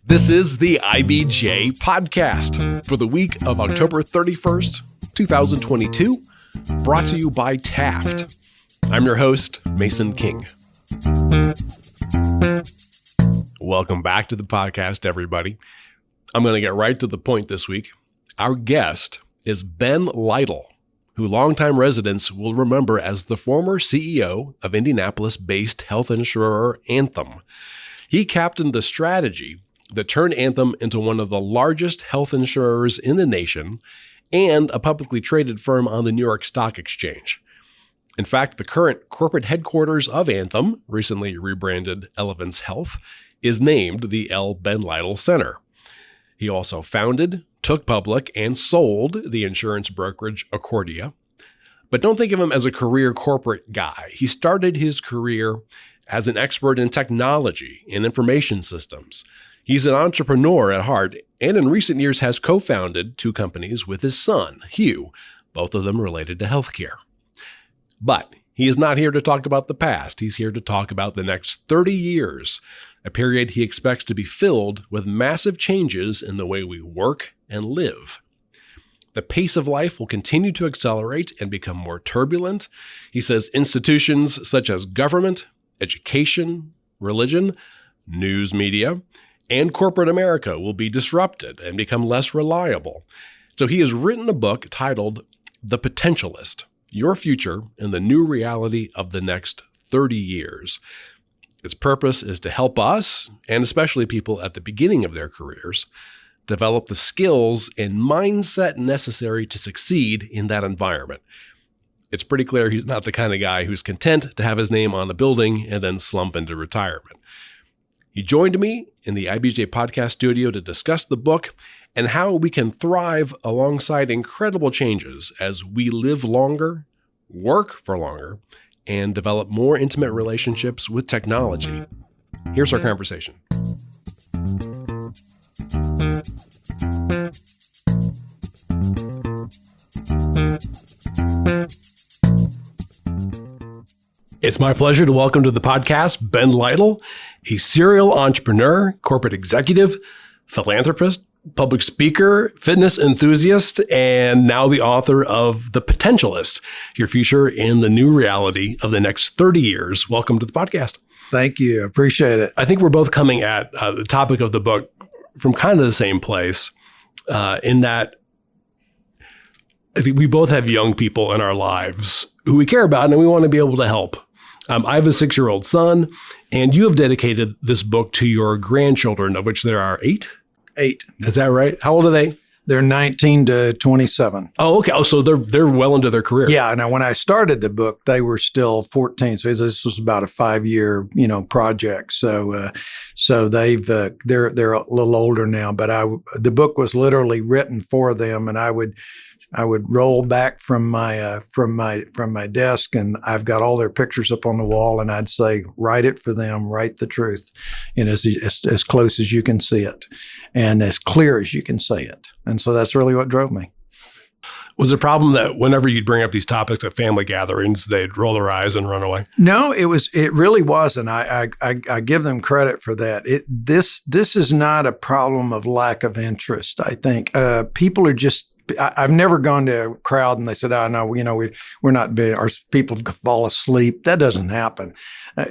This is the IBJ Podcast for the week of October 31st, 2022, brought to you by Taft. I'm your host, Mason King. Welcome back to the podcast, everybody. I'm going to get right to the point this week. Our guest is Ben Lytle, who longtime residents will remember as the former CEO of Indianapolis-based health insurer Anthem. He captained the strategy that turned Anthem into one of the largest health insurers in the nation and a publicly traded firm on the New York Stock Exchange. In fact, the current corporate headquarters of Anthem, recently rebranded Elevance Health, is named the L. Ben Lytle Center. He also founded, took public, and sold the insurance brokerage Accordia. But don't think of him as a career corporate guy. He started his career as an expert in technology and information systems. He's an entrepreneur at heart, and in recent years has co-founded two companies with his son, Hugh, both of them related to healthcare. But he is not here to talk about the past. He's here to talk about the next 30 years, a period he expects to be filled with massive changes in the way we work and live. The pace of life will continue to accelerate and become more turbulent. He says institutions such as government, education, religion, news media, and corporate America will be disrupted and become less reliable. So he has written a book titled The Potentialist, Your Future in the New Reality of the Next 30 Years. Its purpose is to help us, and especially people at the beginning of their careers, develop the skills and mindset necessary to succeed in that environment. It's pretty clear he's not the kind of guy who's content to have his name on a building and then slump into retirement. He joined me in the IBJ Podcast studio to discuss the book and how we can thrive alongside incredible changes as we live longer, work for longer, and develop more intimate relationships with technology. Here's our conversation. It's my pleasure to welcome to the podcast Ben Lytle, a serial entrepreneur, corporate executive, philanthropist, public speaker, fitness enthusiast, and now the author of The Potentialist, Your Future in the New Reality of the Next 30 Years. Welcome to the podcast. Thank you. Appreciate it. I think we're both coming at the topic of the book from kind of the same place, in that I think we both have young people in our lives who we care about and we want to be able to help. I have a 6-year-old son, and you have dedicated this book to your grandchildren, of which there are 8? 8. Is that right? How old are they? They're 19 to 27. Oh, okay. Oh, so they're well into their career. Yeah. Now, when I started the book, they were still 14. So this was about a 5-year, project. So they're a little older now. But the book was literally written for them, and I would roll back from my desk, and I've got all their pictures up on the wall, and I'd say, write it for them, write the truth, as close as you can see it, and as clear as you can say it. And so that's really what drove me. Was it a problem that whenever you'd bring up these topics at family gatherings, they'd roll their eyes and run away? No, it really wasn't. I give them credit for that. This is not a problem of lack of interest. I think people are just. I've never gone to a crowd and they said, "Oh no, we're not big," or people fall asleep. That doesn't happen.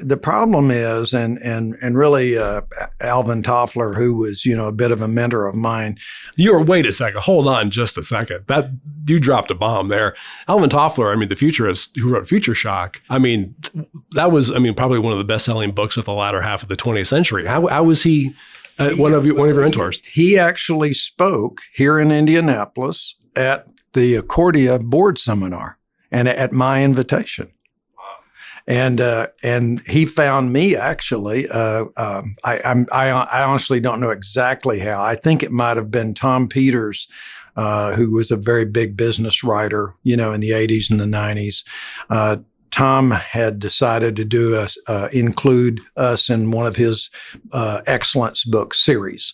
The problem is, and really, Alvin Toffler, who was a bit of a mentor of mine. Wait a second, hold on, just a second. That you dropped a bomb there. Alvin Toffler, the futurist who wrote Future Shock. That was probably one of the best-selling books of the latter half of the 20th century. How was he? One of your mentors. He actually spoke here in Indianapolis at the Accordia board seminar, and at my invitation. And he found me actually. I honestly don't know exactly how. I think it might have been Tom Peters, who was a very big business writer, in the 80s and the 90s. Tom had decided to include us in one of his excellence book series.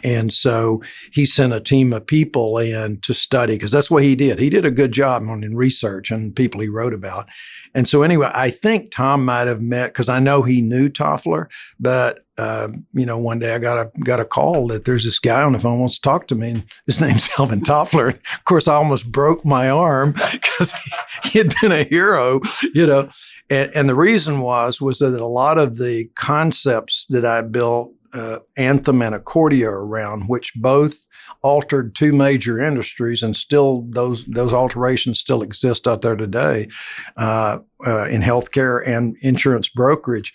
And so he sent a team of people in to study, because that's what he did. He did a good job in research and people he wrote about. And so anyway, I think Tom might have met, because I know he knew Toffler, but one day I got a call that there's this guy on the phone wants to talk to me, and his name's Alvin Toffler. And of course, I almost broke my arm because he had been a hero, And the reason was that a lot of the concepts that I built, Anthem and Accordia around, which both altered two major industries, and still those alterations still exist out there today in healthcare and insurance brokerage.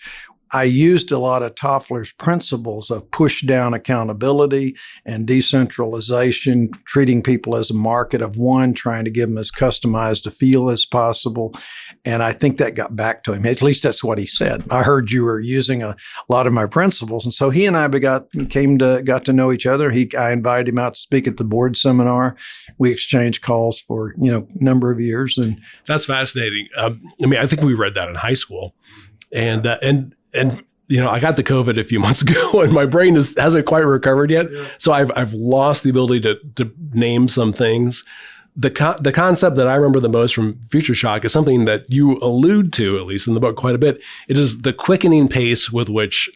I used a lot of Toffler's principles of push-down accountability and decentralization, treating people as a market of one, trying to give them as customized a feel as possible. And I think that got back to him. At least that's what he said. I heard you were using a lot of my principles. And so he and I got to know each other. I invited him out to speak at the board seminar. We exchanged calls for, a number of years. And that's fascinating. I think we read that in high school. And I got the COVID a few months ago, and my brain hasn't quite recovered yet. Yeah. So I've lost the ability to name some things. The concept that I remember the most from Future Shock is something that you allude to, at least in the book, quite a bit. It is the quickening pace with which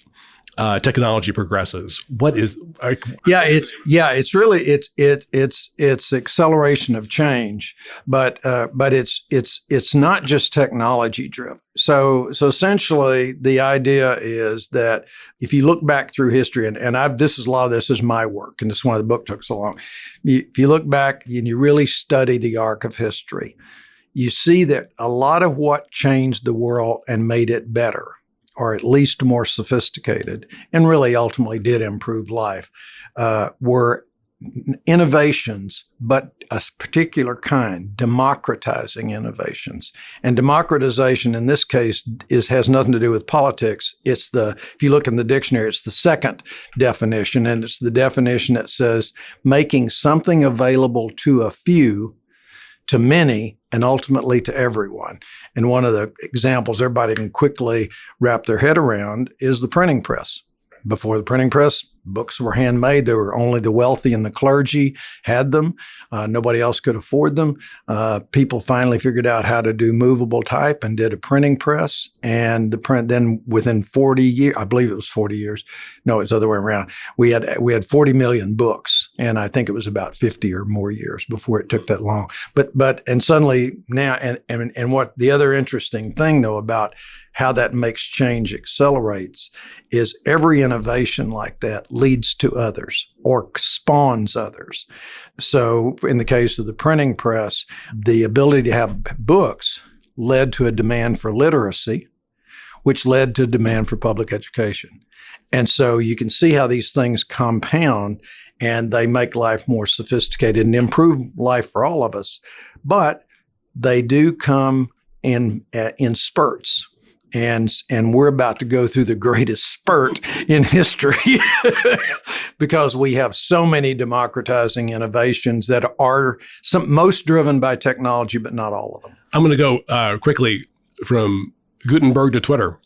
technology progresses. What is? It's acceleration of change, but it's not just technology driven. So essentially, the idea is that if you look back through history, and a lot of this is my work, and this is why the book took so long. If you look back and you really study the arc of history, you see that a lot of what changed the world and made it better, or at least more sophisticated, and really ultimately did improve life, were innovations, but a particular kind, democratizing innovations. And democratization in this case has nothing to do with politics. If you look in the dictionary, it's the second definition, and it's the definition that says making something available to a few, to many, and ultimately to everyone. And one of the examples everybody can quickly wrap their head around is the printing press. Before the printing press, books were handmade. They were only the wealthy and the clergy had them. Nobody else could afford them. People finally figured out how to do movable type and did a printing press. And then within 40 years, I believe it was 40 years. No, it's the other way around. We had 40 million books, and I think it was about 50 or more years before it took that long. And suddenly now, and what the other interesting thing though about how that makes change accelerates is every innovation like that leads to others or spawns others. So in the case of the printing press, the ability to have books led to a demand for literacy, which led to a demand for public education. And so you can see how these things compound and they make life more sophisticated and improve life for all of us. But they do come in spurts. And we're about to go through the greatest spurt in history because we have so many democratizing innovations that are most driven by technology, but not all of them. I'm going to go quickly from Gutenberg to Twitter.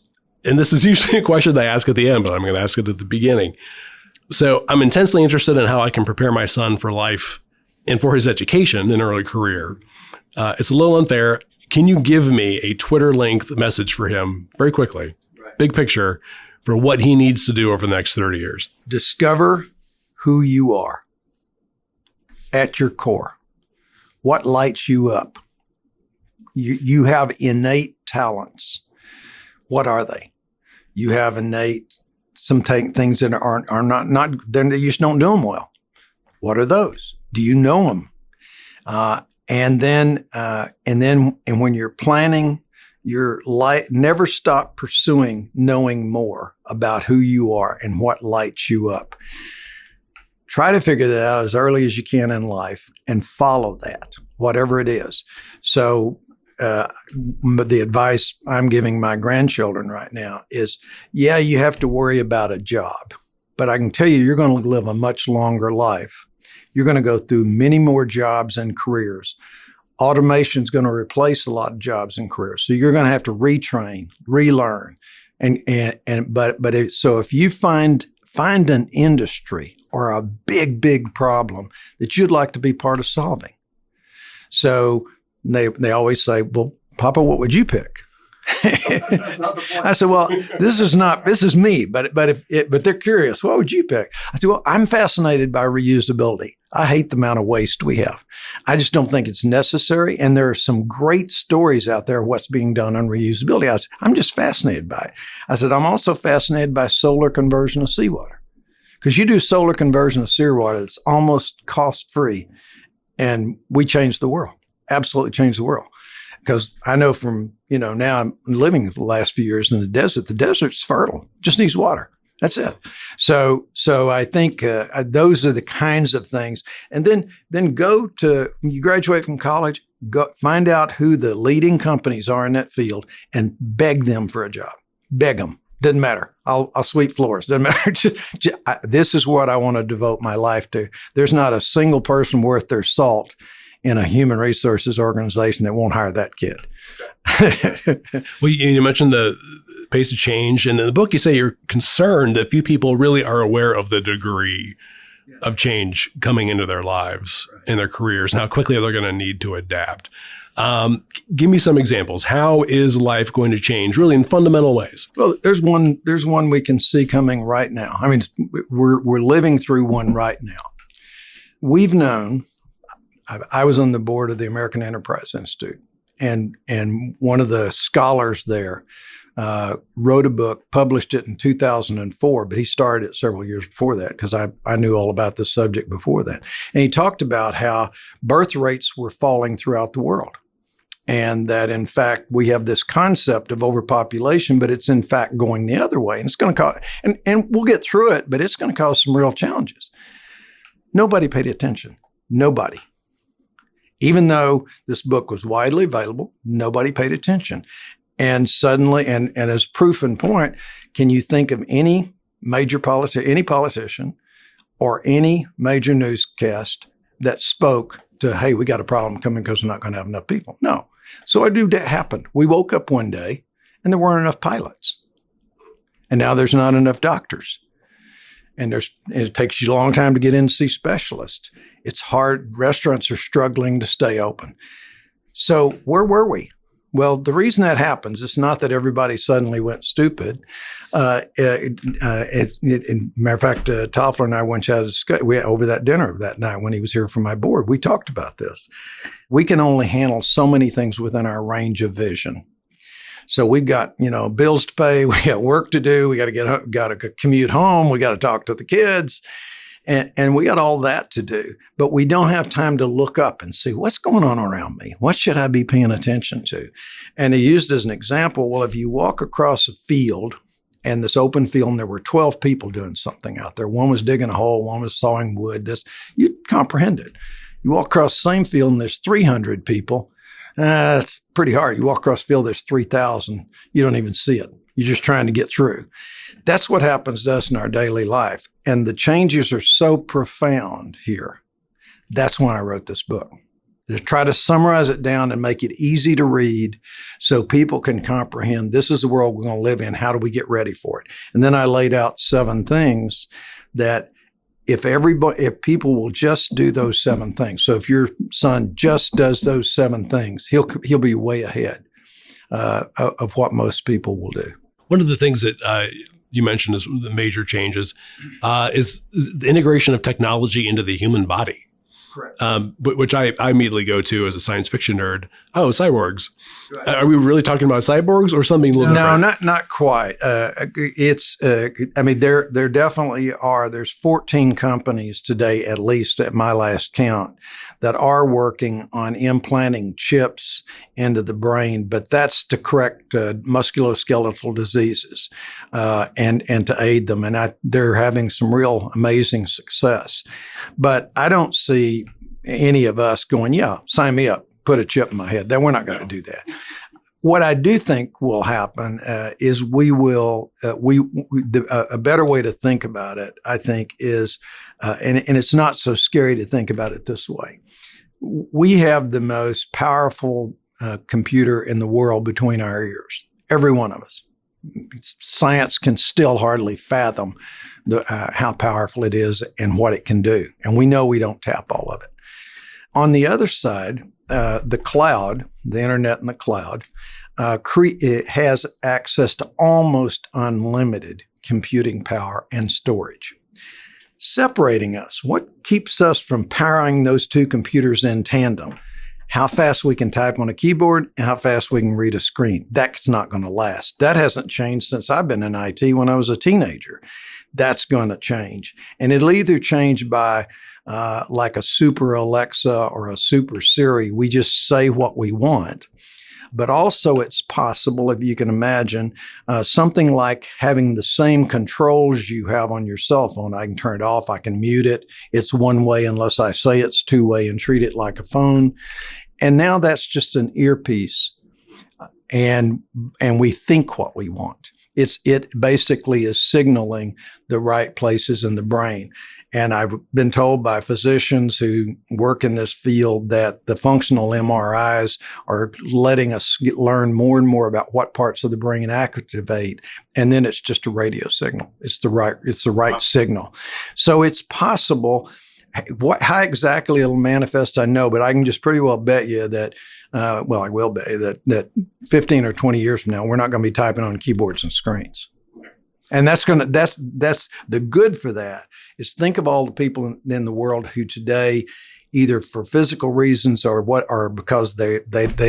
And this is usually a question I ask at the end, but I'm going to ask it at the beginning. So I'm intensely interested in how I can prepare my son for life and for his education in early career. It's a little unfair. Can you give me a Twitter-length message for him very quickly, big picture, for what he needs to do over the next 30 years? Discover who you are at your core. What lights you up? You have innate talents. What are they? You have some things that are not you just don't do them well. What are those? Do you know them? And when you're planning your life, never stop pursuing knowing more about who you are and what lights you up. Try to figure that out as early as you can in life and follow that, whatever it is. So, the advice I'm giving my grandchildren right now is, you have to worry about a job, but I can tell you're going to live a much longer life. You're going to go through many more jobs and careers. Automation is going to replace a lot of jobs and careers. So you're going to have to retrain, relearn. So if you find an industry or a big problem that you'd like to be part of solving. So they always say, well, Papa, what would you pick? I said, well, this is me, but they're curious. What would you pick? I said, well, I'm fascinated by reusability. I hate the amount of waste we have. I just don't think it's necessary. And there are some great stories out there of what's being done on reusability. I said, I'm just fascinated by it. I said, I'm also fascinated by solar conversion of seawater. Because you do solar conversion of seawater that's almost cost-free. And we changed the world, absolutely changed the world. Because I know from, now I'm living the last few years in the desert. The desert's fertile, just needs water. That's it. So I think those are the kinds of things. And then go to, when you graduate from college, go find out who the leading companies are in that field and beg them for a job. Beg them. Doesn't matter. I'll sweep floors. Doesn't matter. This is what I want to devote my life to. There's not a single person worth their salt in a human resources organization that won't hire that kid. Well, you mentioned the pace of change. And in the book, you say you're concerned that few people really are aware of the degree of change coming into their lives and their careers and how quickly they're going to need to adapt. Give me some examples. How is life going to change really in fundamental ways? Well, there's one we can see coming right now. I mean, we're living through one right now. We've known, I was on the board of the American Enterprise Institute, and one of the scholars there wrote a book, published it in 2004, but he started it several years before that because I knew all about this subject before that. And he talked about how birth rates were falling throughout the world. And that, in fact, we have this concept of overpopulation, but it's in fact going the other way. And it's going to cause, and we'll get through it, but it's going to cause some real challenges. Nobody paid attention. Nobody. Even though this book was widely available, nobody paid attention. And suddenly, and as proof in point, can you think of any major any politician or any major newscast that spoke to, hey, we got a problem coming because we're not going to have enough people? No. So what did that happen? We woke up one day and there weren't enough pilots. And now there's not enough doctors. And it takes you a long time to get in to see specialists. It's hard. Restaurants are struggling to stay open. So where were we? Well, the reason that happens is not that everybody suddenly went stupid. Matter of fact, Toffler and I once had a discussion over that dinner that night when he was here for my board. We talked about this. We can only handle so many things within our range of vision. So we've got, bills to pay. We got work to do. We got to commute home. We got to talk to the kids. And we got all that to do, but we don't have time to look up and see what's going on around me. What should I be paying attention to? And he used as an example, well, if you walk across a field and this open field and there were 12 people doing something out there, one was digging a hole, one was sawing wood, you comprehend it. You walk across the same field and there's 300 people. It's pretty hard. You walk across the field, there's 3,000. You don't even see it. You're just trying to get through. That's what happens to us in our daily life. And the changes are so profound here. That's why I wrote this book. To try to summarize it down and make it easy to read so people can comprehend this is the world we're going to live in. How do we get ready for it? And then I laid out 7 things that if people will just do those 7 things. So if your son just does those 7 things, he'll be way ahead of what most people will do. One of the things that you mentioned as the major changes is the integration of technology into the human body. Correct. Which I immediately go to as a science fiction nerd. Oh, cyborgs. Right. Are we really talking about cyborgs or something a little different? No, not quite. There definitely are. There's 14 companies today, at least at my last count, that are working on implanting chips into the brain, but that's to correct musculoskeletal diseases and to aid them. And they're having some real amazing success. But I don't see any of us going, yeah, sign me up, put a chip in my head. Then we're not going to do that. What I do think will happen is we will, a better way to think about it, I think, is, and it's not so scary to think about it this way. We have the most powerful computer in the world between our ears, every one of us. Science can still hardly fathom how powerful it is and what it can do. And we know we don't tap all of it. On the other side, the cloud, the internet and the cloud, it has access to almost unlimited computing power and storage. Separating us, what keeps us from powering those two computers in tandem? How fast we can type on a keyboard and how fast we can read a screen. That's not going to last. That hasn't changed since I've been in IT when I was a teenager. That's going to change. And it'll either change by like a super Alexa or a super Siri. We just say what we want. But also it's possible, if you can imagine, something like having the same controls you have on your cell phone. I can turn it off. I can mute it. It's one way unless I say it's two way and treat it like a phone. And now that's just an earpiece. And we think what we want. It basically is signaling the right places in the brain. And I've been told by physicians who work in this field that the functional MRIs are letting us learn more and more about what parts of the brain activate. And then it's just a radio signal. It's the right signal. So it's possible. How exactly it'll manifest, I know, but I can just pretty well bet you that, I will bet you that 15 or 20 years from now, we're not going to be typing on keyboards and screens. And that's the good for that is think of all the people in the world who today, either for physical reasons or because they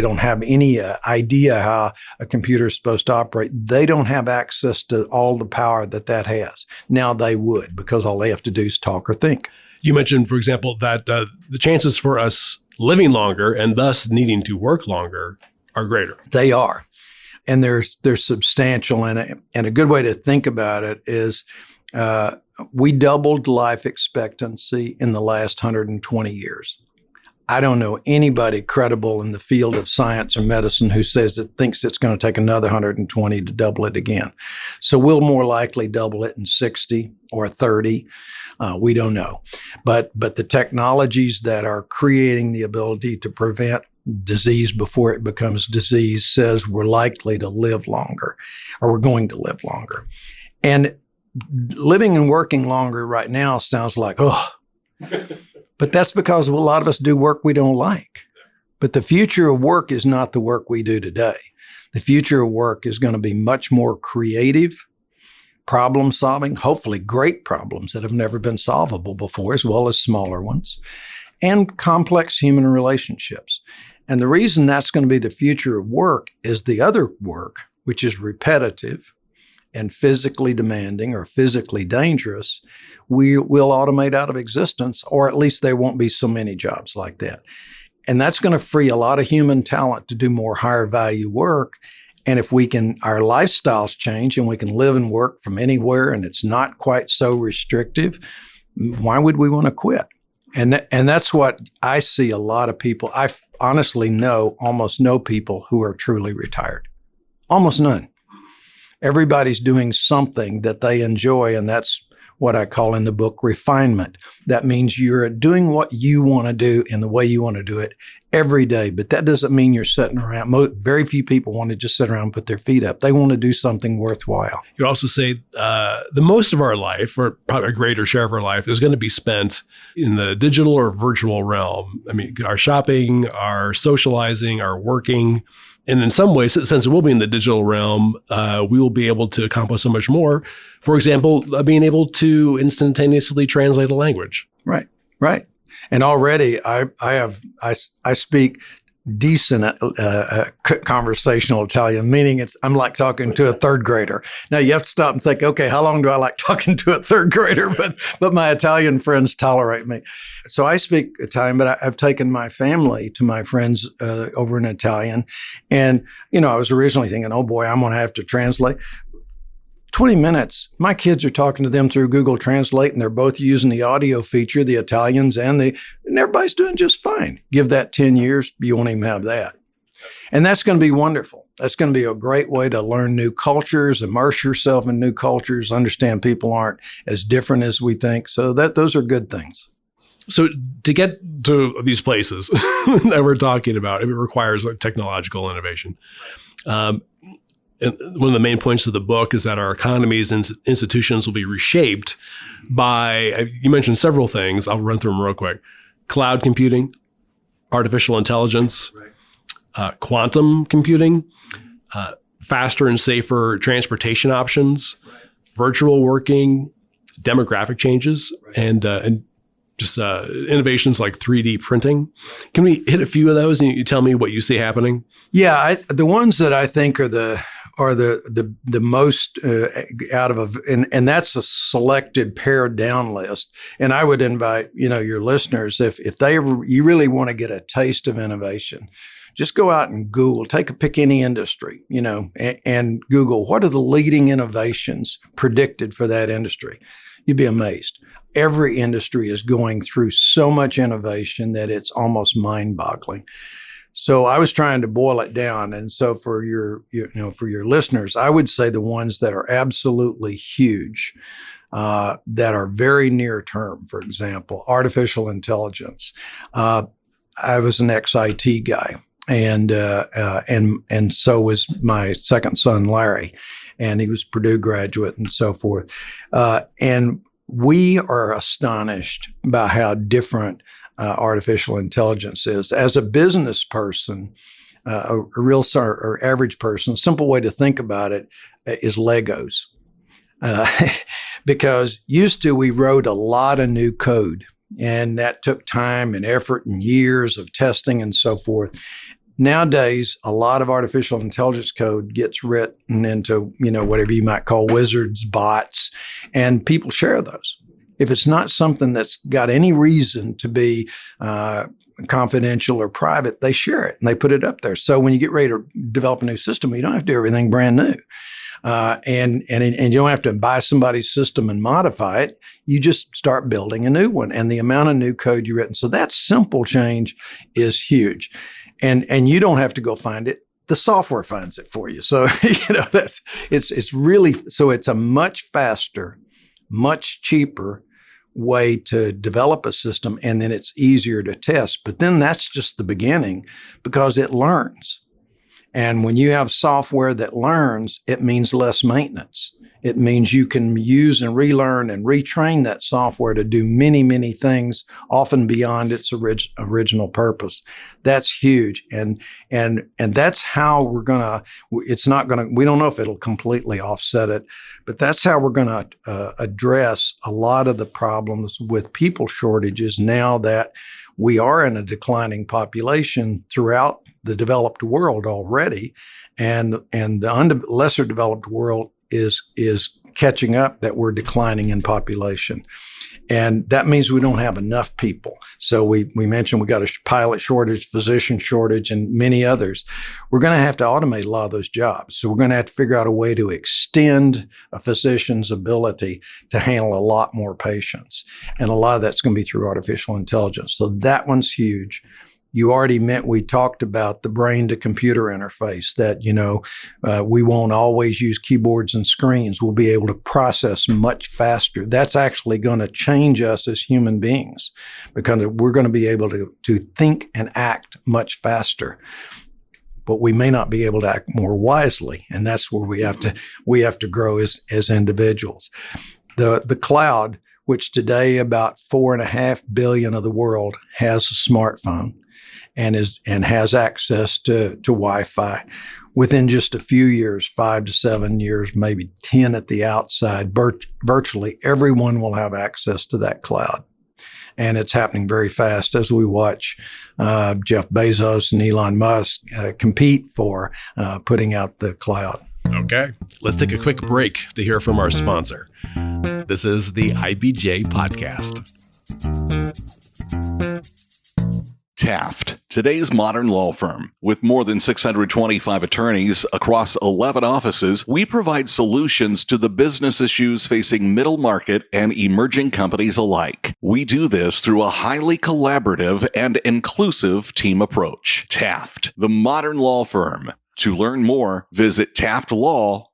don't have any idea how a computer is supposed to operate, they don't have access to all the power that has. Now they would, because all they have to do is talk or think. You mentioned, for example, that the chances for us living longer and thus needing to work longer are greater. They are. And they're substantial. And a good way to think about it is we doubled life expectancy in the last 120 years. I don't know anybody credible in the field of science or medicine who thinks it's going to take another 120 to double it again. So we'll more likely double it in 60 or 30. We don't know. But the technologies that are creating the ability to prevent disease before it becomes disease says we're likely to live longer, or we're going to live longer. And living and working longer right now sounds like, but that's because a lot of us do work we don't like. But the future of work is not the work we do today. The future of work is going to be much more creative, problem solving, hopefully great problems that have never been solvable before, as well as smaller ones, and complex human relationships. And the reason that's going to be the future of work is the other work, which is repetitive and physically demanding or physically dangerous, we will automate out of existence, or at least there won't be so many jobs like that. And that's going to free a lot of human talent to do more higher value work. And if our lifestyles change and we can live and work from anywhere and it's not quite so restrictive, why would we want to quit? And that's what I see a lot of people. I honestly almost no people who are truly retired. Almost none. Everybody's doing something that they enjoy, and that's what I call in the book refinement. That means you're doing what you want to do in the way you want to do it every day. But that doesn't mean you're sitting around. Very few people want to just sit around and put their feet up. They want to do something worthwhile. You also say the most of our life, or probably a greater share of our life, is going to be spent in the digital or virtual realm. I mean, our shopping, our socializing, our working. And in some ways, since it will be in the digital realm, we will be able to accomplish so much more. For example, being able to instantaneously translate a language. Right. And already I speak decent conversational Italian, meaning I'm like talking to a third grader. Now you have to stop and think, okay, how long do I like talking to a third grader? But my Italian friends tolerate me. So I speak Italian, but I've taken my family to my friends over in Italian. And, I was originally thinking, oh boy, I'm going to have to translate. 20 minutes, my kids are talking to them through Google Translate, and they're both using the audio feature, the Italians, and everybody's doing just fine. Give that 10 years, you won't even have that. And that's going to be wonderful. That's going to be a great way to learn new cultures, immerse yourself in new cultures, understand people aren't as different as we think. So those are good things. So to get to these places that we're talking about, it requires technological innovation. And one of the main points of the book is that our economies and institutions will be reshaped by, you mentioned several things. I'll run through them real quick. Cloud computing, artificial intelligence, quantum computing, faster and safer transportation options, virtual working, demographic changes, and just innovations like 3D printing. Can we hit a few of those and you tell me what you see happening? Yeah, the ones that I think are the most out of and that's a selected pared down list. And I would invite your listeners, if you really want to get a taste of innovation, just go out and Google, pick any industry, and Google what are the leading innovations predicted for that industry. You'd be amazed. Every industry is going through so much innovation that it's almost mind-boggling. So I was trying to boil it down. And so for your listeners, I would say the ones that are absolutely huge, that are very near term, for example, artificial intelligence. I was an ex-IT guy, and so was my second son, Larry, and he was Purdue graduate and so forth. And we are astonished by how different artificial intelligence is. As a business person, a real or average person, a simple way to think about it is Legos. Because used to, we wrote a lot of new code, and that took time and effort and years of testing and so forth. Nowadays, a lot of artificial intelligence code gets written into, whatever you might call wizards, bots, and people share those. If it's not something that's got any reason to be confidential or private, they share it and they put it up there. So when you get ready to develop a new system, you don't have to do everything brand new. And you don't have to buy somebody's system and modify it. You just start building a new one, and the amount of new code you've written. So that simple change is huge. And you don't have to go find it. The software finds it for you. So, it's really, so it's a much faster, much cheaper way to develop a system, and then it's easier to test. But then that's just the beginning, because it learns. And when you have software that learns, it means less maintenance. It means you can use and relearn and retrain that software to do many, many things, often beyond its original purpose. That's huge. And that's how we're going to, we don't know if it'll completely offset it, but that's how we're going to address a lot of the problems with people shortages now that we are in a declining population throughout the developed world already. And the lesser developed world is catching up, that we're declining in population. And that means we don't have enough people. So we mentioned we got a pilot shortage, physician shortage, and many others. We're going to have to automate a lot of those jobs. So we're going to have to figure out a way to extend a physician's ability to handle a lot more patients. And a lot of that's going to be through artificial intelligence. So that one's huge. You already we talked about the brain to computer interface, that, we won't always use keyboards and screens. We'll be able to process much faster. That's actually going to change us as human beings, because we're going to be able to think and act much faster. But we may not be able to act more wisely. And that's where we have to grow as individuals. The cloud, which today about 4.5 billion of the world has a smartphone, and has access to Wi-Fi. Within just a few years, 5 to 7 years, maybe 10 at the outside, virtually everyone will have access to that cloud. And it's happening very fast as we watch Jeff Bezos and Elon Musk compete for putting out the cloud. Okay, let's take a quick break to hear from our sponsor. This is the IBJ Podcast. Taft, today's modern law firm. With more than 625 attorneys across 11 offices, we provide solutions to the business issues facing middle market and emerging companies alike. We do this through a highly collaborative and inclusive team approach. Taft, the modern law firm. To learn more, visit taftlaw.com.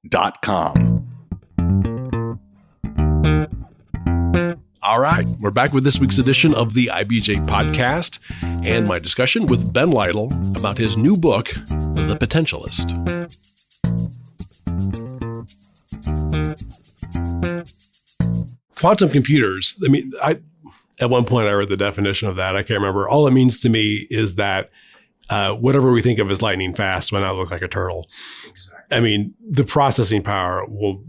All right, we're back with this week's edition of the IBJ Podcast and my discussion with Ben Lytle about his new book, The Potentialist. Quantum computers, At one point, I read the definition of that. I can't remember. All it means to me is that whatever we think of as lightning fast might not look like a turtle. Exactly. I mean, the processing power will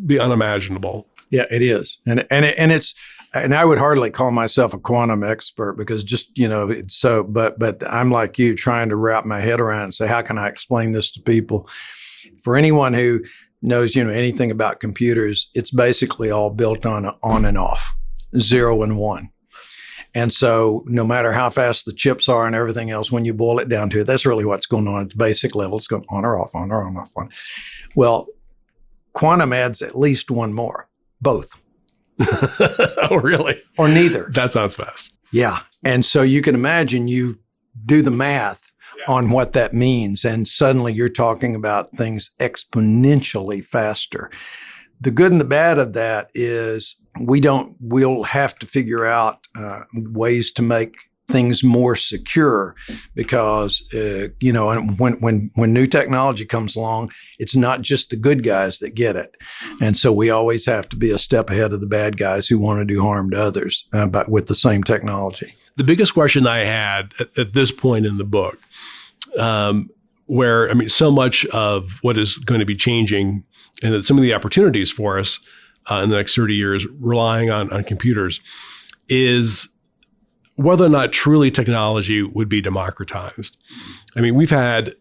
be unimaginable. Yeah, it is. And I would hardly call myself a quantum expert because but I'm like you, trying to wrap my head around and say, how can I explain this to people? For anyone who knows, anything about computers, it's basically all built on and off, 0 and 1. And so no matter how fast the chips are and everything else, when you boil it down to it, that's really what's going on at the basic level. It's going on or off, on or off, on. Well, quantum adds at least one more, both. Oh, really? Or neither. That sounds fast. Yeah. And so you can imagine you do the math on what that means, and suddenly you're talking about things exponentially faster. The good and the bad of that is we'll have to figure out ways to make things more secure because, when new technology comes along, it's not just the good guys that get it. And so we always have to be a step ahead of the bad guys who want to do harm to others, but with the same technology. The biggest question I had at this point in the book, where, so much of what is going to be changing and some of the opportunities for us in the next 30 years relying on computers is whether or not truly technology would be democratized. We've had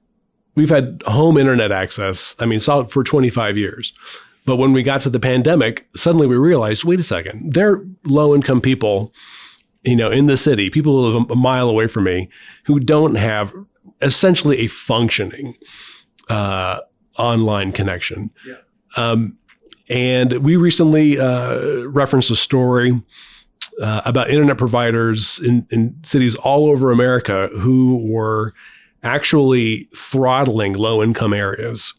home internet access, solid for 25 years. But when we got to the pandemic, suddenly we realized, wait a second, there are low-income people, in the city, people who live a mile away from me, who don't have essentially a functioning online connection. Yeah. And we recently referenced a story about internet providers in cities all over America who were actually throttling low-income areas.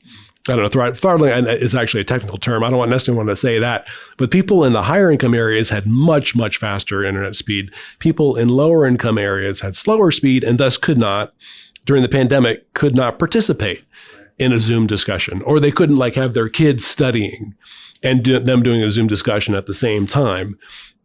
I don't know, throttling is actually a technical term. I don't necessarily want to say that. But people in the higher income areas had much, much faster internet speed. People in lower income areas had slower speed and thus during the pandemic, could not participate in a Zoom discussion. Or they couldn't have their kids studying and them doing a Zoom discussion at the same time.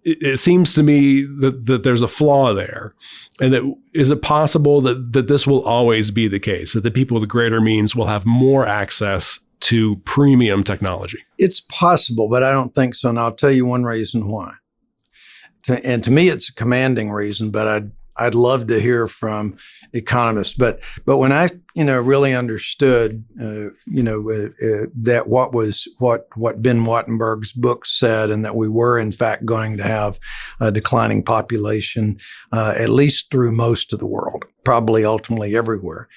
It seems to me that there's a flaw there. And that is it possible that this will always be the case, that the people with greater means will have more access to premium technology? It's possible, but I don't think so. And I'll tell you one reason why. And to me, it's a commanding reason, but I'd love to hear from economists. But when I, really understood, that what Ben Wattenberg's book said, and that we were in fact going to have a declining population, at least through most of the world, probably ultimately everywhere.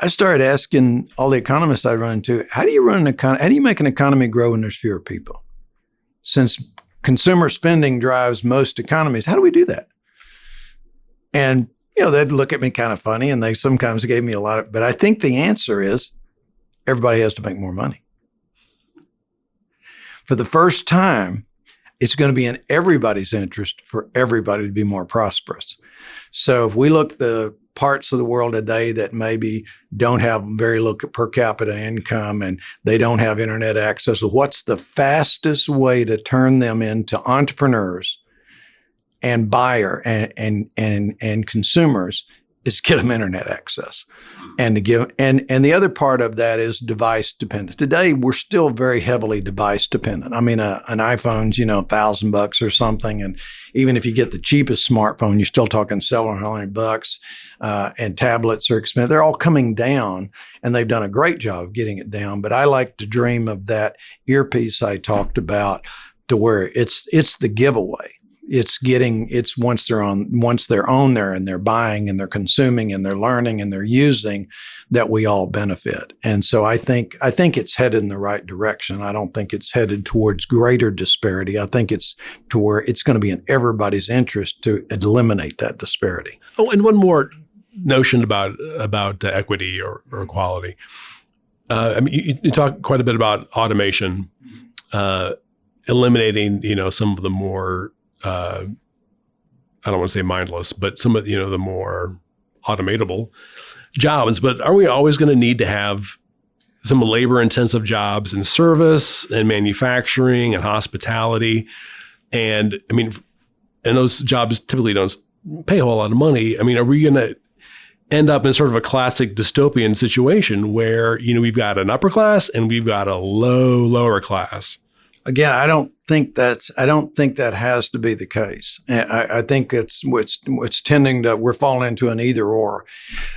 I started asking all the economists I run into, how do you make an economy grow when there's fewer people? Since consumer spending drives most economies, how do we do that? And, they'd look at me kind of funny, and they sometimes gave me but I think the answer is everybody has to make more money. For the first time, it's going to be in everybody's interest for everybody to be more prosperous. So if we look at the parts of the world today that maybe don't have very low per capita income and they don't have internet access, what's the fastest way to turn them into entrepreneurs and buyer and consumers is get them internet access and to give, and the other part of that is device dependent. Today, we're still very heavily device dependent. An iPhone's, $1,000 or something. And even if you get the cheapest smartphone, you're still talking several $100, and tablets are expensive. They're all coming down, and they've done a great job of getting it down. But I like to dream of that earpiece I talked about to where it's the giveaway. It's once they're on there and they're buying and they're consuming and they're learning and they're using, that we all benefit. And so I think it's headed in the right direction. I don't think it's headed towards greater disparity. I think it's to where it's going to be in everybody's interest to eliminate that disparity. Oh, and one more notion about equity or equality. You talk quite a bit about automation, eliminating, some of the more I don't want to say mindless, but some of the more automatable jobs. But are we always going to need to have some labor-intensive jobs in service and manufacturing and hospitality? And and those jobs typically don't pay a whole lot of money. I mean, are we going to end up in sort of a classic dystopian situation where, we've got an upper class and we've got a lower class? Again, I don't think that has to be the case. I think it's tending to, we're falling into an either or.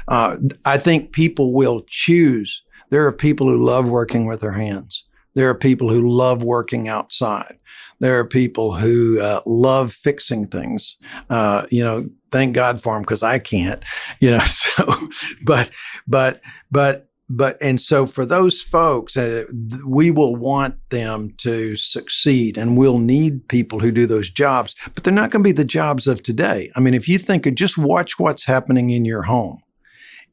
I think people will choose. There are people who love working with their hands. There are people who love working outside. There are people who love fixing things. Thank God for them, because I can't. And so for those folks, we will want them to succeed, and we'll need people who do those jobs, but they're not going to be the jobs of today. I mean, if you think of just watch what's happening in your home,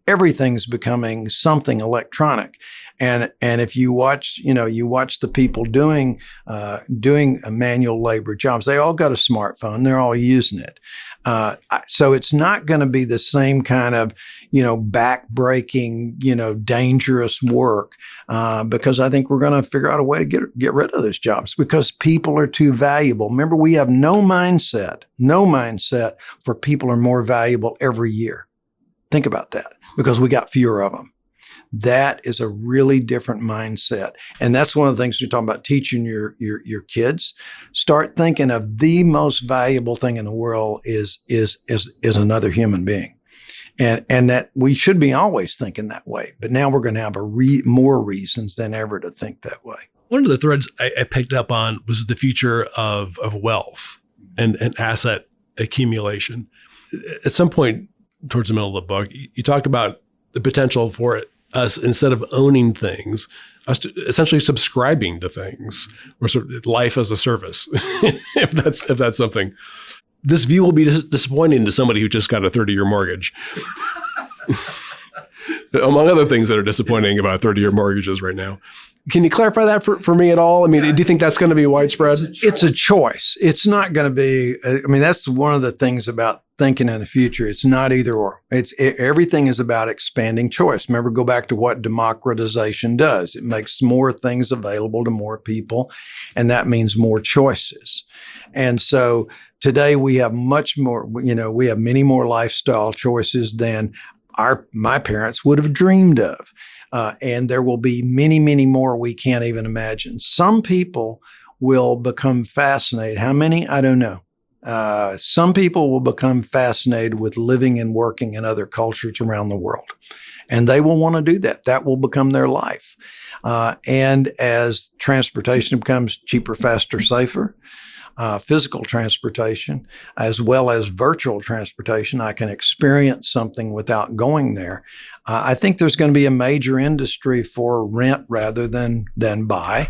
everything's becoming something electronic. And if you watch, the people doing manual labor jobs, they all got a smartphone. They're all using it. So it's not going to be the same kind of, back-breaking, dangerous work, because I think we're going to figure out a way to get rid of those jobs because people are too valuable. Remember, we have no mindset for people are more valuable every year. Think about that, because we got fewer of them. That is a really different mindset. And that's one of the things you're talking about, teaching your kids. Start thinking of the most valuable thing in the world is another human being. And that we should be always thinking that way. But now we're going to have more reasons than ever to think that way. One of the threads I picked up on was the future of wealth and asset accumulation. At some point towards the middle of the book, you talk about the potential for us, instead of owning things, us to essentially subscribing to things, or sort of life as a service, if that's something. This view will be disappointing to somebody who just got a 30-year mortgage. Among other things that are disappointing about 30-year mortgages right now. Can you clarify that for me at all? I mean, do you think that's going to be widespread? It's a choice. It's not going to be, that's one of the things about thinking in the future. It's not either or. Everything is about expanding choice. Remember, go back to what democratization does. It makes more things available to more people, and that means more choices. And so today we have much more, we have many more lifestyle choices than my parents would have dreamed of. And there will be many, many more we can't even imagine. Some people will become fascinated. How many? I don't know. Some people will become fascinated with living and working in other cultures around the world. And they will want to do that. That will become their life. And as transportation becomes cheaper, faster, safer, physical transportation, as well as virtual transportation, I can experience something without going there. I think there's going to be a major industry for rent rather than buy,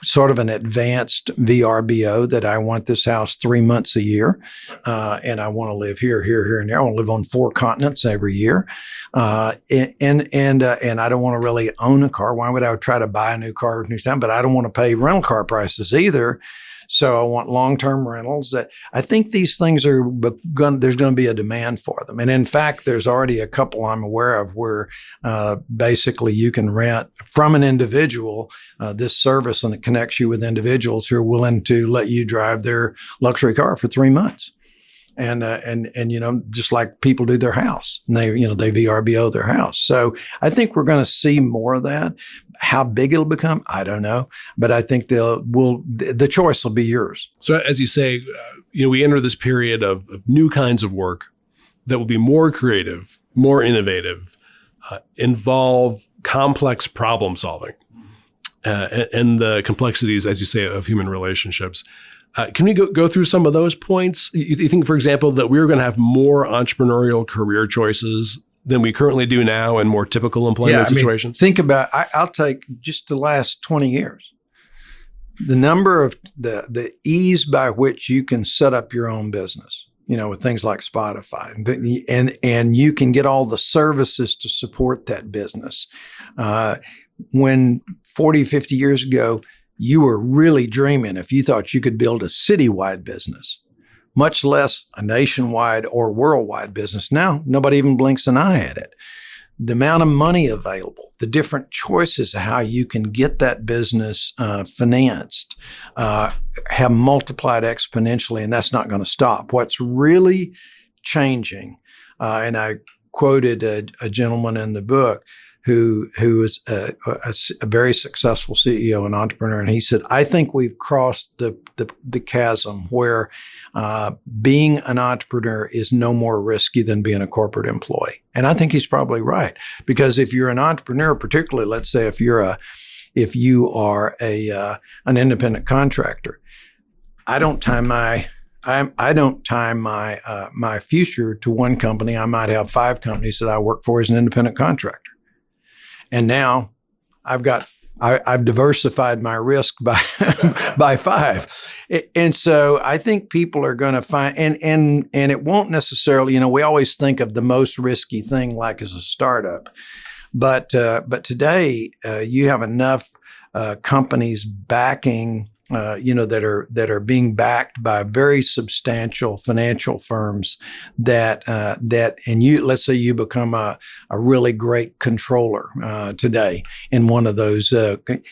sort of an advanced VRBO that I want this house 3 months a year, and I want to live here, and there. I want to live on 4 continents every year, and I don't want to really own a car. Why would I try to buy a new car new time? But I don't want to pay rental car prices either. So I want long-term rentals. That I think these things there's going to be a demand for them. And in fact, there's already a couple I'm aware of where basically you can rent from an individual this service, and it connects you with individuals who are willing to let you drive their luxury car for 3 months. And just like people do their house, and they VRBO their house. So I think we're going to see more of that. How big it'll become, I don't know, but I think the choice will be yours. So as you say, we enter this period of new kinds of work that will be more creative, more innovative, involve complex problem solving, and the complexities, as you say, of human relationships. Can we go through some of those points? You think, for example, that we're going to have more entrepreneurial career choices than we currently do now in more typical employment situations? Think about, I'll take just the last 20 years. The number of the ease by which you can set up your own business, with things like Spotify, and you can get all the services to support that business. When 40, 50 years ago, you were really dreaming if you thought you could build a citywide business, much less a nationwide or worldwide business. Now, nobody even blinks an eye at it. the amount of money available, the different choices of how you can get that business financed have multiplied exponentially, and that's not going to stop. What's really changing, and I quoted a gentleman in the book who is a very successful CEO and entrepreneur, and he said, "I think we've crossed the chasm where being an entrepreneur is no more risky than being a corporate employee." And I think he's probably right, because if you're an entrepreneur, particularly, let's say if you are an independent contractor, I don't tie my future to one company. I might have 5 companies that I work for as an independent contractor. And now I've diversified my risk by 5. And so I think people are going to find, and it won't necessarily, we always think of the most risky thing like as a startup. But today you have enough companies backing, that are being backed by very substantial financial firms and let's say you become a really great controller today in one of those,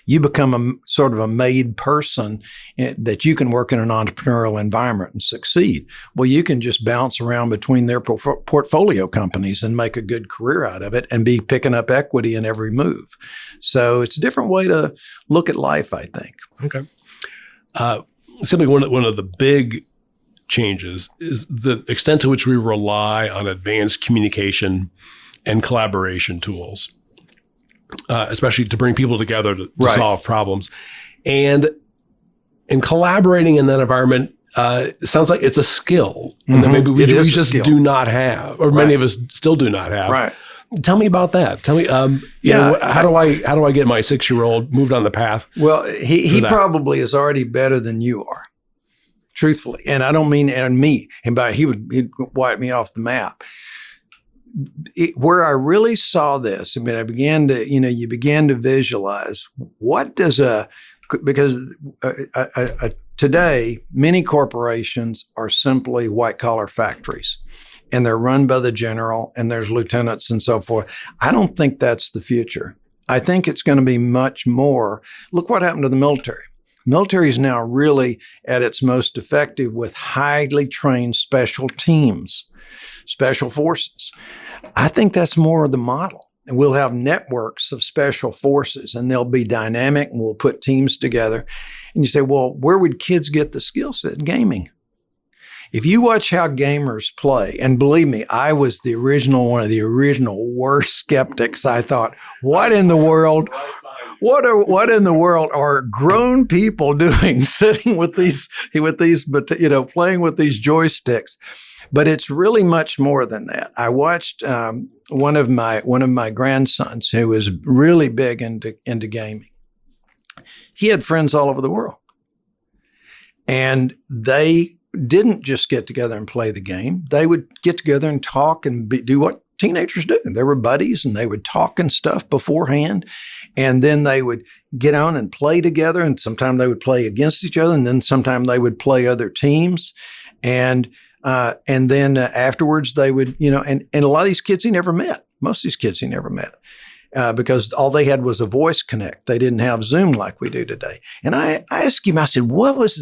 you become a sort of a made person that you can work in an entrepreneurial environment and succeed. Well, you can just bounce around between their portfolio companies and make a good career out of it and be picking up equity in every move. So it's a different way to look at life, I think. Okay. Simply one of the big changes is the extent to which we rely on advanced communication and collaboration tools, especially to bring people together to solve problems. And in collaborating in that environment, it sounds like it's a skill that maybe we just do not have, or many of us still do not have. Right. Tell me about that. Tell me, how do I get my 6-year-old moved on the path? Well, he probably is already better than you are, truthfully. And I don't mean me. And by he'd wipe me off the map. Where I really saw this, I mean, I began to, you began to visualize what does because today many corporations are simply white collar factories. And they're run by the general, and there's lieutenants and so forth. I don't think that's the future. I think it's going to be much more. Look what happened to the military. Military is now really at its most effective with highly trained special teams, special forces. I think that's more of the model. And we'll have networks of special forces, and they'll be dynamic, and we'll put teams together. And you say, well, where would kids get the skill set? Gaming. If you watch how gamers play, and believe me, I was one of the original worst skeptics. I thought, what in the world are grown people doing, sitting with these, playing with these joysticks? But it's really much more than that. I watched one of my grandsons who was really big into gaming. He had friends all over the world, and they didn't just get together and play the game. They would get together and talk and do what teenagers do. They were buddies, and they would talk and stuff beforehand. And then they would get on and play together. And sometimes they would play against each other. And then sometimes they would play other teams. And then afterwards they would, and a lot of these kids he never met. Most of these kids he never met. Because all they had was a voice connect. They didn't have Zoom like we do today. And I asked him, I said, what was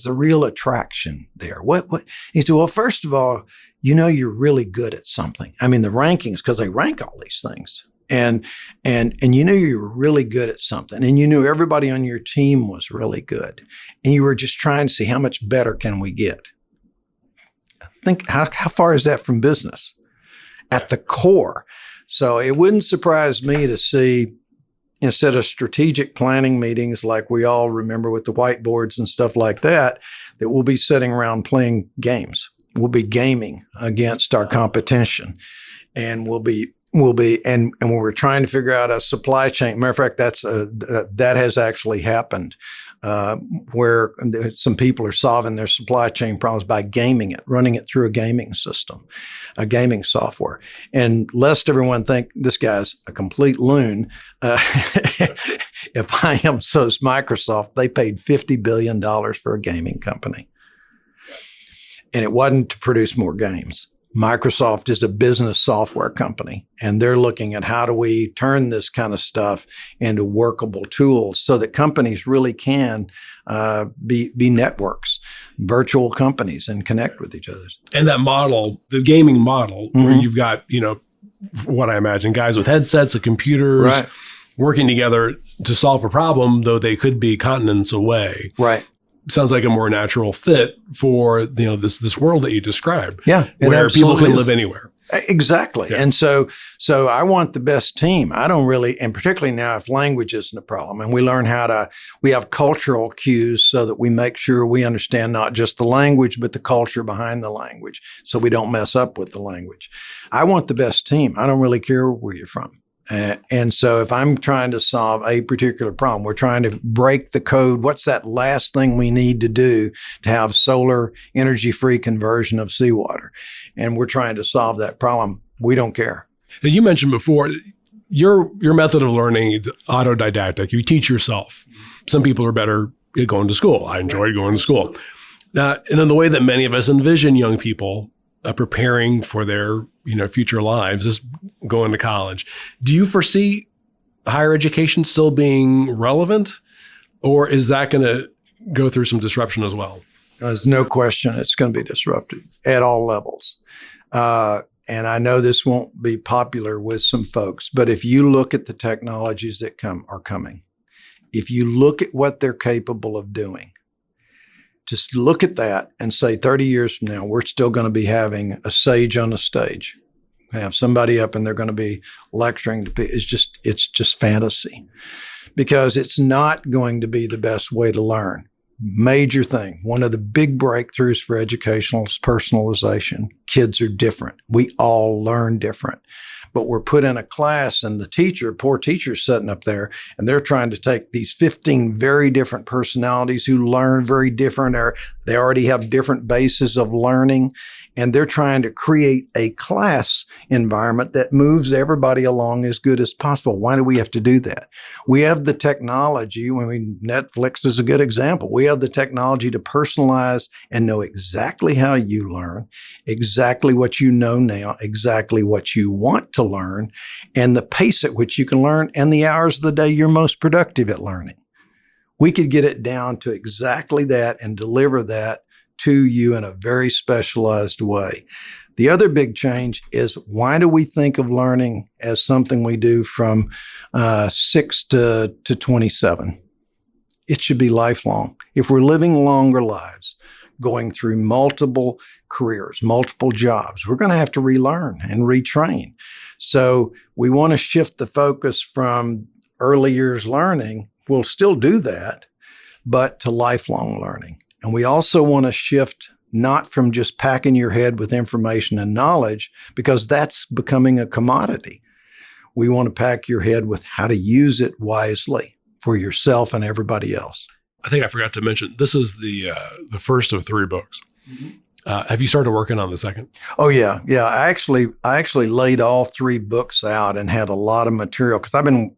the real attraction there? What? He said, well, first of all, you're really good at something. I mean, the rankings, because they rank all these things. And you were really good at something. And you knew everybody on your team was really good. And you were just trying to see how much better can we get? Think, how far is that from business? At the core. So it wouldn't surprise me to see, instead of strategic planning meetings like we all remember with the whiteboards and stuff like that we'll be sitting around playing games. We'll be gaming against our competition, and and when we're trying to figure out a supply chain. Matter of fact, that has actually happened. Where some people are solving their supply chain problems by gaming it, running it through a gaming system, a gaming software. And lest everyone think this guy's a complete loon, if I am so's Microsoft, they paid $50 billion for a gaming company. And it wasn't to produce more games. Microsoft is a business software company, and they're looking at how do we turn this kind of stuff into workable tools so that companies really can be networks, virtual companies, and connect with each other. And that model, the gaming model, where you've got, what I imagine, guys with headsets and computers working together to solve a problem, though they could be continents away. Right. Sounds like a more natural fit for this world that you described. Yeah, where people can live anywhere. Exactly. Yeah. And so I want the best team. I don't really, and particularly now if language isn't a problem, and we learn we have cultural cues so that we make sure we understand not just the language, but the culture behind the language, so we don't mess up with the language. I want the best team. I don't really care where you're from. And so if I'm trying to solve a particular problem, we're trying to break the code. What's that last thing we need to do to have solar energy-free conversion of seawater? And we're trying to solve that problem. We don't care. And you mentioned before, your method of learning is autodidactic. You teach yourself. Some people are better at going to school. I enjoyed going to school. Now, and in the way that many of us envision young people preparing for their future lives is going to college. Do you foresee higher education still being relevant, or is that going to go through some disruption as well? There's no question it's going to be disrupted at all levels. And I know this won't be popular with some folks, but if you look at the technologies that are coming, if you look at what they're capable of doing, just look at that and say 30 years from now, we're still going to be having a sage on the stage. We have somebody up and they're going to be lecturing to people. It's just fantasy, because it's not going to be the best way to learn. Major thing. One of the big breakthroughs for educational is personalization. Kids are different. We all learn different. But we're put in a class and poor teacher's sitting up there, and they're trying to take these 15 very different personalities who learn very different, or they already have different bases of learning, and they're trying to create a class environment that moves everybody along as good as possible. Why do we have to do that? We have the technology. Netflix is a good example. We have the technology to personalize and know exactly how you learn, exactly what you know now, exactly what you want to learn, and the pace at which you can learn, and the hours of the day you're most productive at learning. We could get it down to exactly that and deliver that to you in a very specialized way. The other big change is, why do we think of learning as something we do from 6 to 27? It should be lifelong. If we're living longer lives, going through multiple careers, multiple jobs, we're going to have to relearn and retrain. So we want to shift the focus from early years learning. We'll still do that, but to lifelong learning. And we also want to shift not from just packing your head with information and knowledge, because that's becoming a commodity. We want to pack your head with how to use it wisely for yourself and everybody else. I think I forgot to mention, this is the first of 3 books. Mm-hmm. Have you started working on the second? Oh yeah. I actually laid all 3 books out and had a lot of material, because I've been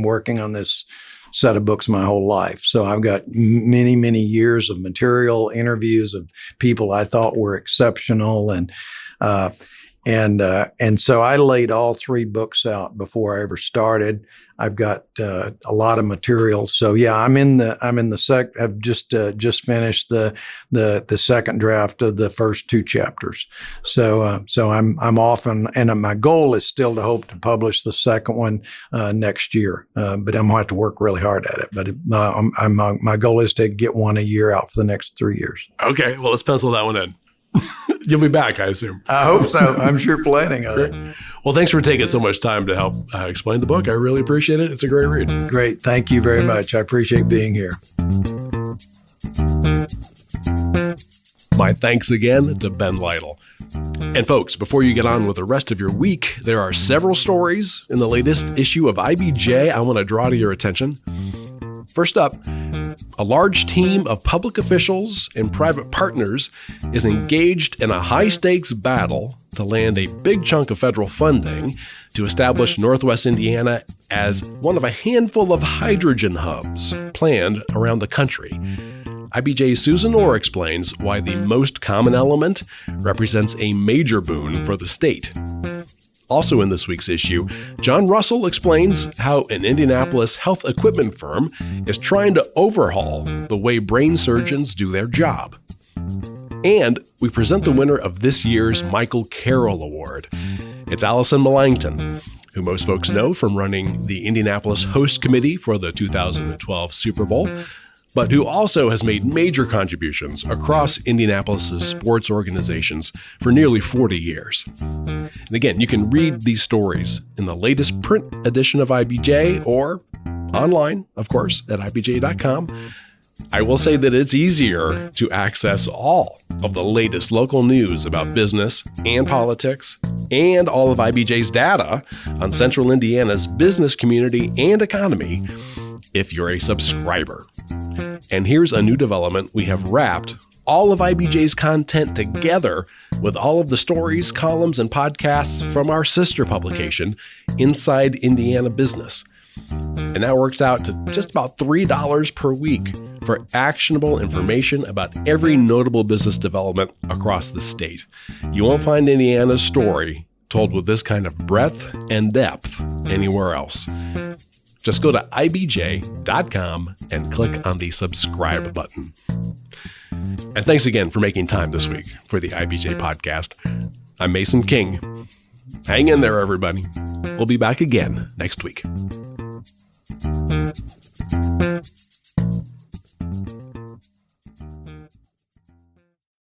working on this set of books my whole life. So I've got many, many years of material, interviews of people I thought were exceptional. And so I laid all 3 books out before I ever started. I've got a lot of material. So yeah, I've just finished the second draft of the first 2 chapters. So I'm off, and my goal is still to hope to publish the second one next year. But I'm going to have to work really hard at it. But my goal is to get one a year out for the next 3 years. Okay, well, let's pencil that one in. You'll be back, I assume. I hope so. I'm sure planning on it. Well, thanks for taking so much time to help explain the book. I really appreciate it. It's a great read. Great. Thank you very much. I appreciate being here. My thanks again to Ben Lytle. And folks, before you get on with the rest of your week, there are several stories in the latest issue of IBJ I want to draw to your attention. First up, a large team of public officials and private partners is engaged in a high-stakes battle to land a big chunk of federal funding to establish Northwest Indiana as one of a handful of hydrogen hubs planned around the country. IBJ's Susan Orr explains why the most common element represents a major boon for the state. Also in this week's issue, John Russell explains how an Indianapolis health equipment firm is trying to overhaul the way brain surgeons do their job. And we present the winner of this year's Michael Carroll Award. It's Allison Millington, who most folks know from running the Indianapolis Host Committee for the 2012 Super Bowl, but who also has made major contributions across Indianapolis's sports organizations for nearly 40 years. And again, you can read these stories in the latest print edition of IBJ or online, of course, at IBJ.com. I will say that it's easier to access all of the latest local news about business and politics and all of IBJ's data on Central Indiana's business community and economy if you're a subscriber. And here's a new development. We have wrapped all of IBJ's content together with all of the stories, columns, and podcasts from our sister publication, Inside Indiana Business. And that works out to just about $3 per week for actionable information about every notable business development across the state. You won't find Indiana's story told with this kind of breadth and depth anywhere else. Just go to IBJ.com and click on the subscribe button. And thanks again for making time this week for the IBJ Podcast. I'm Mason King. Hang in there, everybody. We'll be back again next week.